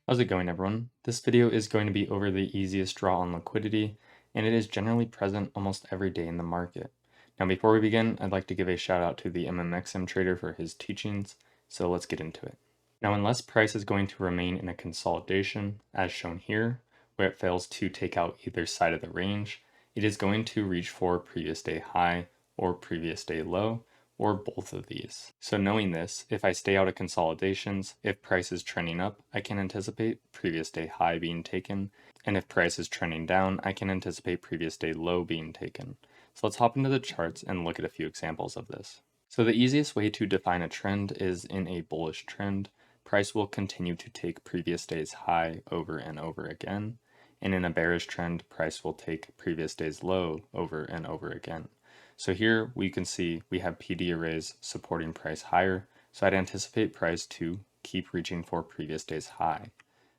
How's it going, everyone? This video is going to be over the easiest draw on liquidity, and it is generally present almost every day in the market. Now, before we begin, I'd like to give a shout out to the MMXM trader for his teachings, so let's get into it. Now, unless price is going to remain in a consolidation, as shown here, where it fails to take out either side of the range, it is going to reach for previous day high or previous day low, or both of these. So knowing this, if I stay out of consolidations, if price is trending up, I can anticipate previous day high being taken, and if price is trending down, I can anticipate previous day low being taken. So let's hop into the charts and look at a few examples of this. So the easiest way to define a trend is in a bullish trend, price will continue to take previous day's high over and over again, and in a bearish trend, price will take previous day's low over and over again. So here we can see we have PD arrays supporting price higher, so I'd anticipate price to keep reaching for previous day's high.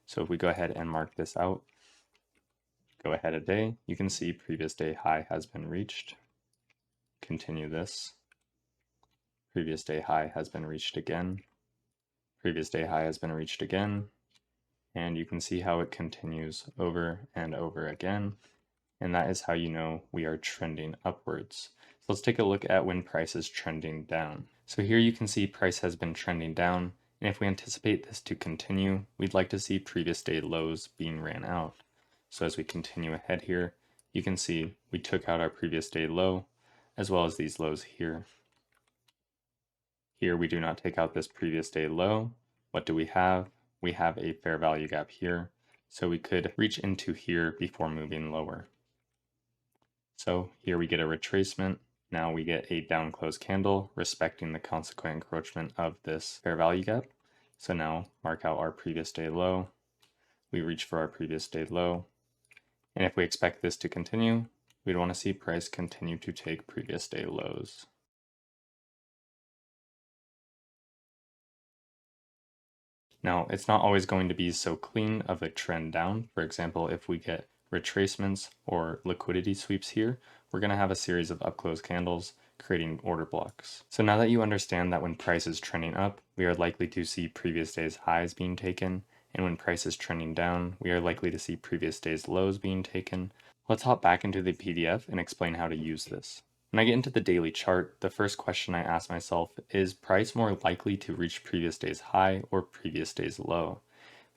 So if we go ahead and mark this out, go ahead a day, you can see previous day high has been reached. Continue this. Previous day high has been reached again. Previous day high has been reached again. And you can see how it continues over and over again. And that is how you know we are trending upwards. So let's take a look at when price is trending down. So here you can see price has been trending down, and if we anticipate this to continue, we'd like to see previous day lows being ran out. So as we continue ahead here, you can see we took out our previous day low, as well as these lows here. Here we do not take out this previous day low. What do we have? We have a fair value gap here, so we could reach into here before moving lower. So here we get a retracement. Now we get a down close candle respecting the consequent encroachment of this fair value gap. So now mark out our previous day low. We reach for our previous day low. And if we expect this to continue, we'd want to see price continue to take previous day lows. Now, it's not always going to be so clean of a trend down. For example, if we get retracements or liquidity sweeps here, we're going to have a series of up-close candles creating order blocks. So now that you understand that when price is trending up, we are likely to see previous day's highs being taken, and when price is trending down, we are likely to see previous day's lows being taken, let's hop back into the PDF and explain how to use this. When I get into the daily chart, the first question I ask myself is price more likely to reach previous day's high or previous day's low?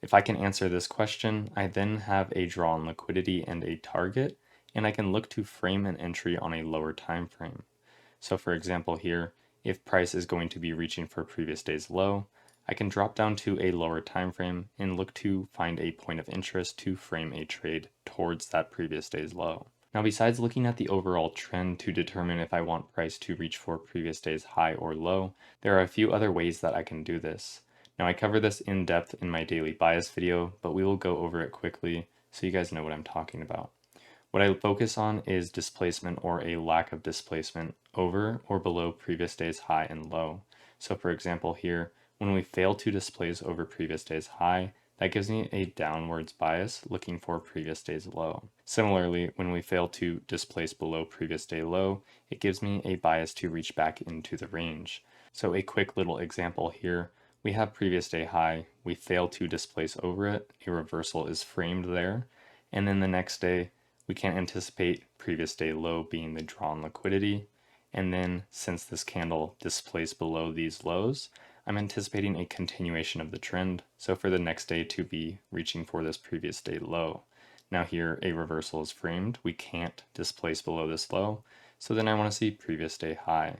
If I can answer this question, I then have a draw on liquidity and a target, and I can look to frame an entry on a lower time frame. So for example here, if price is going to be reaching for previous day's low, I can drop down to a lower time frame and look to find a point of interest to frame a trade towards that previous day's low. Now, besides looking at the overall trend to determine if I want price to reach for previous day's high or low, there are a few other ways that I can do this. Now, I cover this in depth in my daily bias video, but we will go over it quickly so you guys know what I'm talking about. What I focus on is displacement or a lack of displacement over or below previous day's high and low. So for example here, when we fail to displace over previous day's high, that gives me a downwards bias looking for previous day's low. Similarly, when we fail to displace below previous day low, it gives me a bias to reach back into the range. So a quick little example here, we have previous day high, we fail to displace over it, a reversal is framed there, and then the next day, we can't anticipate previous day low being the draw on liquidity, and then since this candle displaced below these lows, I'm anticipating a continuation of the trend, so for the next day to be reaching for this previous day low. Now here a reversal is framed, we can't displace below this low, so then I want to see previous day high.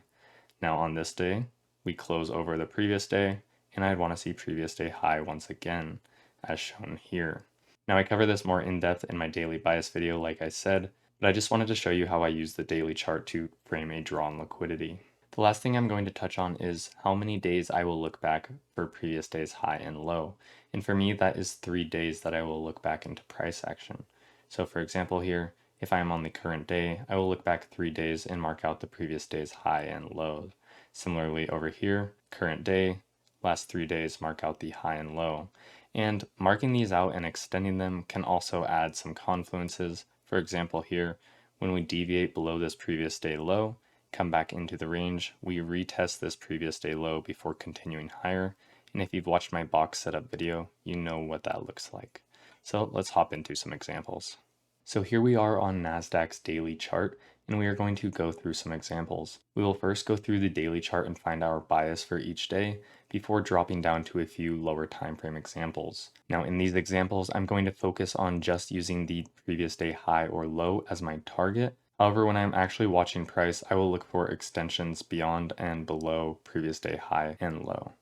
Now on this day, we close over the previous day, and I'd want to see previous day high once again, as shown here. Now I cover this more in depth in my daily bias video like I said, but I just wanted to show you how I use the daily chart to frame a draw on liquidity. The last thing I'm going to touch on is how many days I will look back for previous day's high and low. And for me, that is 3 days that I will look back into price action. So for example here, if I am on the current day, I will look back 3 days and mark out the previous day's high and low. Similarly over here, current day, last 3 days mark out the high and low. And marking these out and extending them can also add some confluences. For example here, when we deviate below this previous day low, come back into the range, we retest this previous day low before continuing higher, And if you've watched my box setup video, you know what that looks like. So let's hop into some examples. So here we are on NASDAQ's daily chart, and we are going to go through some examples. We will first go through the daily chart and find our bias for each day before dropping down to a few lower time frame examples. Now in these examples, I'm going to focus on just using the previous day high or low as my target. However, when I'm actually watching price, I will look for extensions beyond and below previous day high and low.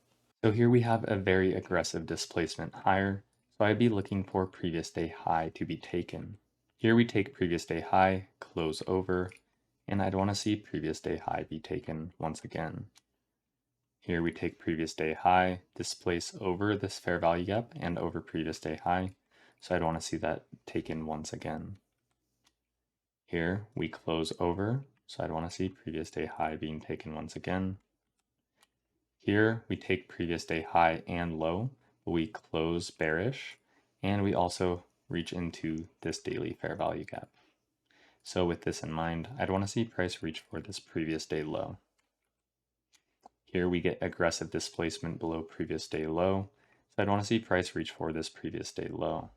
So here we have a very aggressive displacement higher, so I'd be looking for previous day high to be taken. Here we take previous day high, close over, and I'd want to see previous day high be taken once again. Here we take previous day high, displace over this fair value gap and over previous day high, so I'd want to see that taken once again. Here we close over, so I'd want to see previous day high being taken once again. Here we take previous day high and low, but we close bearish, and we also reach into this daily fair value gap. So with this in mind, I'd want to see price reach for this previous day low. Here we get aggressive displacement below previous day low, so I'd want to see price reach for this previous day low.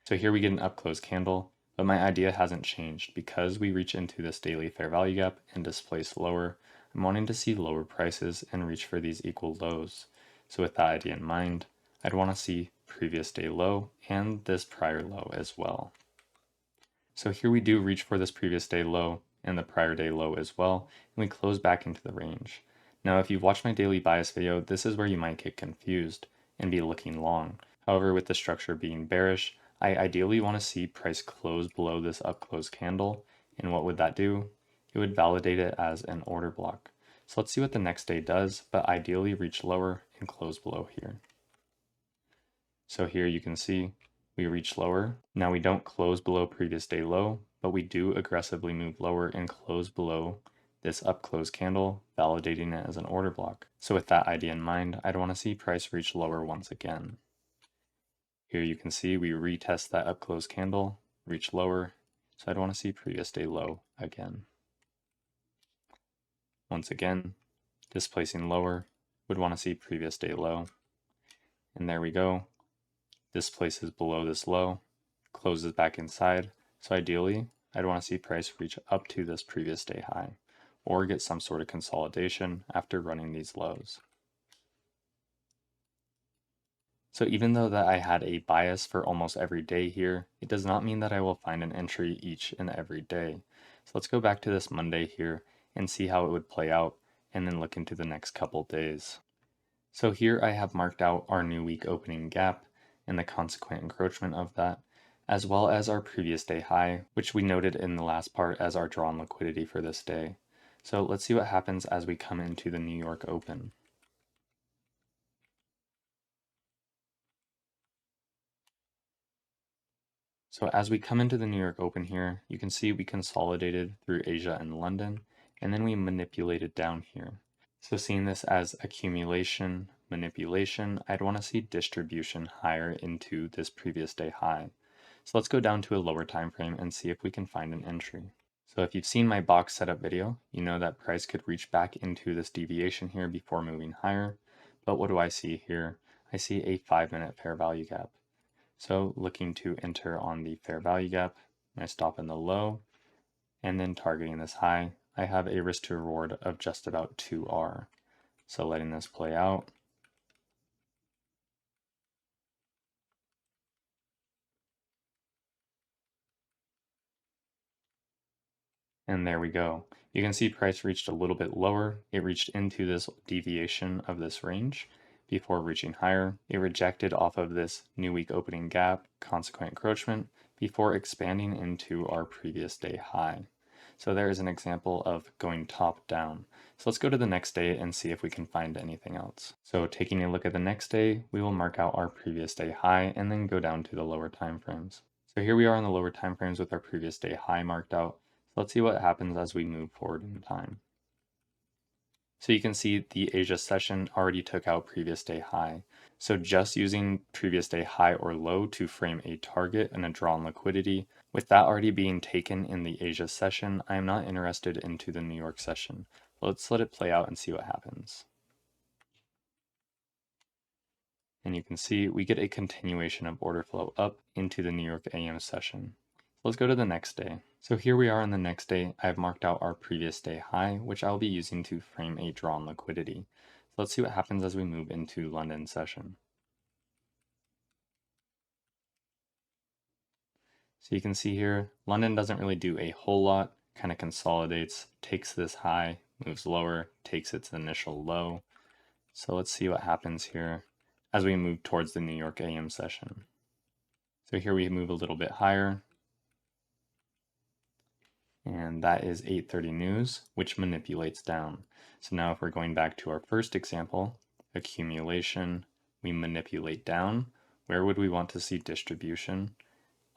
So here we get an up close candle, but my idea hasn't changed because we reach into this daily fair value gap and displace lower. I'm wanting to see lower prices and reach for these equal lows. So with that idea in mind, I'd want to see previous day low and this prior low as well. So here we do reach for this previous day low and the prior day low as well, and we close back into the range. Now if you've watched my daily bias video, this is where you might get confused and be looking long. However, with the structure being bearish, I ideally want to see price close below this up close candle, and what would that do? It would validate it as an order block. So let's see what the next day does, but ideally reach lower and close below here. So here you can see we reach lower. Now we don't close below previous day low, but we do aggressively move lower and close below this up close candle, validating it as an order block. So with that idea in mind, I'd want to see price reach lower once again. Here you can see we retest that up close candle, reach lower, so I'd want to see previous day low again. Once again, displacing lower, would want to see previous day low. And there we go. This places below this low, closes back inside. So ideally, I'd want to see price reach up to this previous day high, or get some sort of consolidation after running these lows. So even though that I had a bias for almost every day here, it does not mean that I will find an entry each and every day. So let's go back to this Monday here and see how it would play out, and then look into the next couple days. So here I have marked out our new week opening gap and the consequent encroachment of that, as well as our previous day high, which we noted in the last part as our drawn liquidity for this day. So let's see what happens as we come into the New York Open. So as we come into the New York Open here, you can see we consolidated through Asia and London, and then we manipulated down here. So seeing this as accumulation, manipulation, I'd want to see distribution higher into this previous day high. So let's go down to a lower time frame and see if we can find an entry. So if you've seen my box setup video, you know that price could reach back into this deviation here before moving higher. But what do I see here? I see a 5-minute fair value gap. So looking to enter on the fair value gap, I stop in the low, and then targeting this high, I have a risk to reward of just about 2R. So letting this play out. And there we go. You can see price reached a little bit lower. It reached into this deviation of this range before reaching higher. It rejected off of this new week opening gap, consequent encroachment, before expanding into our previous day high. So there is an example of going top down. So let's go to the next day and see if we can find anything else. So taking a look at the next day, we will mark out our previous day high and then go down to the lower time frames. So here we are in the lower time frames with our previous day high marked out. So let's see what happens as we move forward in time. So you can see the Asia session already took out previous day high. So just using previous day high or low to frame a target and a drawn liquidity, with that already being taken in the Asia session, I am not interested into the New York session. Let's let it play out and see what happens. And you can see we get a continuation of order flow up into the New York AM session. Let's go to the next day. So here we are on the next day. I've marked out our previous day high, which I'll be using to frame a drawn liquidity. So let's see what happens as we move into London session. So you can see here, London doesn't really do a whole lot, kind of consolidates, takes this high, moves lower, takes its initial low. So let's see what happens here as we move towards the New York AM session. So here we move a little bit higher, and that is 8:30 news, which manipulates down. So now if we're going back to our first example, accumulation, we manipulate down. Where would we want to see distribution?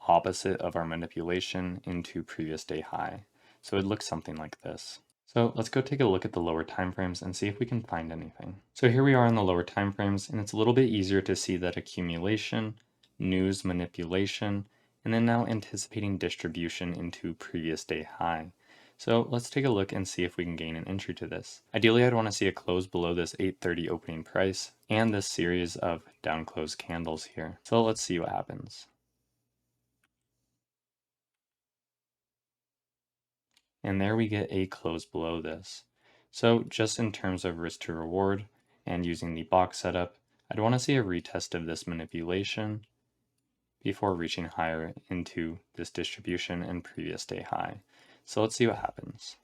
Opposite of our manipulation into previous day high. So it looks something like this. So let's go take a look at the lower timeframes and see if we can find anything. So here we are in the lower timeframes, and it's a little bit easier to see that accumulation, news manipulation, and then now anticipating distribution into previous day high. So let's take a look and see if we can gain an entry to this. Ideally, I'd want to see a close below this 8:30 opening price and this series of down close candles here. So let's see what happens. And there we get a close below this. So just in terms of risk to reward and using the box setup, I'd want to see a retest of this manipulation before reaching higher into this distribution and previous day high. So let's see what happens.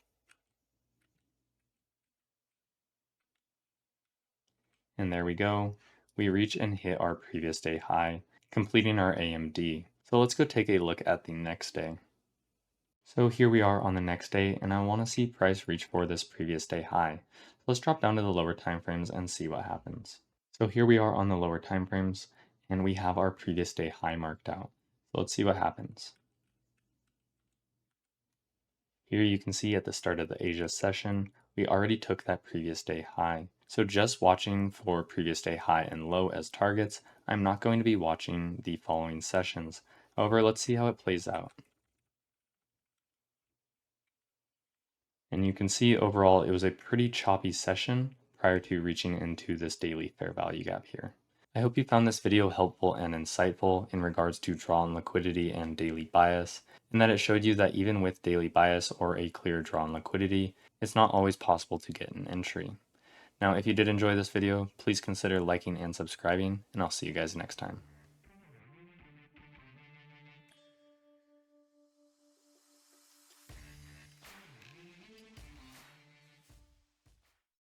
And there we go. We reach and hit our previous day high, completing our AMD. So let's go take a look at the next day. So here we are on the next day, and I want to see price reach for this previous day high. Let's drop down to the lower time frames and see what happens. So here we are on the lower time frames, and we have our previous day high marked out. So let's see what happens. Here you can see at the start of the Asia session, we already took that previous day high. So just watching for previous day high and low as targets, I'm not going to be watching the following sessions. However, let's see how it plays out. And you can see overall it was a pretty choppy session prior to reaching into this daily fair value gap here. I hope you found this video helpful and insightful in regards to drawn liquidity and daily bias, and that it showed you that even with daily bias or a clear drawn liquidity, it's not always possible to get an entry. Now, if you did enjoy this video, please consider liking and subscribing, and I'll see you guys next time.